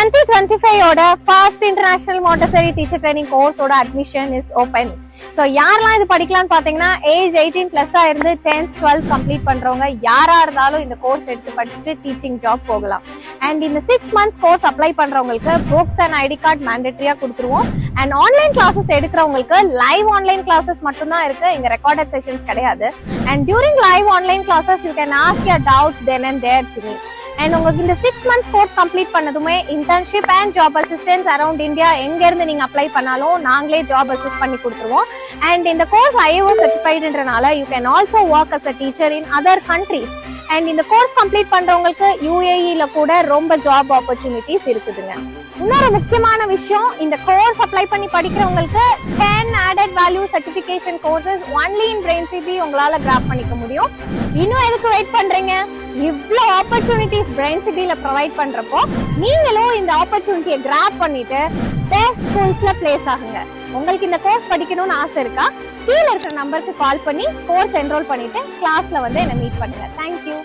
2025 ஓட first international Montessori teacher training கோர்ஸோட admission is open. So யாரெல்லாம் இது படிக்கலாம்னு பாத்தீங்கன்னா ஏஜ் 18+ இருந்து 10th 12th கம்ப்ளீட் பண்றவங்க யாரா இருந்தாலும் இந்த கோர்ஸ் எடுத்து படிச்சுட்டு டீச்சிங் ஜாப் போகலாம். அண்ட் இந்த 6 months கோர்ஸ் அப்ளை பண்றவங்களுக்கு புக்ஸ் அண்ட் ஐடி கார்டு மேண்டேட்டரியா கொடுத்துருவோம். அண்ட் ஆன்லைன் கிளாஸஸ் எடுக்கிறவங்களுக்கு லைவ் ஆன்லைன் கிளாஸஸ் மட்டும் தான் இருக்கு, இங்க ரெக்கார்டட் செஷன்ஸ் கிடையாது. And during live online classes you can ask your doubts then and there to me. And உங்களுக்கு இந்த 6 months கோர்ஸ் கம்ப்ளீட் பண்ணதுமே internship and job assistance around India எங்க இருந்து நீங்க அப்ளை பண்ணாலும் நாங்களே ஜாப் அசிஸ்ட் பண்ணி கொடுத்துருவோம். அண்ட் இந்த கோர்ஸ் IAO சர்டிஃபைடுன்றனால you can also work as a teacher in other countries. And இந்த கோர்ஸ் கம்ப்ளீட் பண்றவங்களுக்கு UAE-ல கூட ரொம்ப ஜாப் ஆப்பர்ச்சுனிட்டிஸ் இருக்குதுங்க. இன்னொரு முக்கியமான விஷயம், இந்த கோர்ஸ் அப்ளை பண்ணி படிக்கிறவங்களுக்கு 10 added value certification courses only in BrainCB உங்களால கிராப் பண்ணிக்க முடியும். இன்னும் எதுக்கு வெயிட் பண்றீங்க? இவ்ளோ ஆப்பர்ச்சுனிட்டிஸ் BrainCB-ல ப்ரொவைட் பண்றப்போ நீங்களும் இந்த ஆப்பர்ச்சுனிட்டியை கிராப் பண்ணிட்டு பெஸ்ட் ஸ்கூல்ஸ்ல பிளேஸ் ஆகுங்க. உங்களுக்கு இந்த கோர்ஸ் படிக்கணும்னு ஆசை இருக்கா? கீழ இருக்கிற நம்பருக்கு கால் பண்ணி கோர்ஸ் என்ரோல் பண்ணிட்டு கிளாஸ்ல வந்து என்ன மீட் பண்ணுங்க. தேங்க்யூ.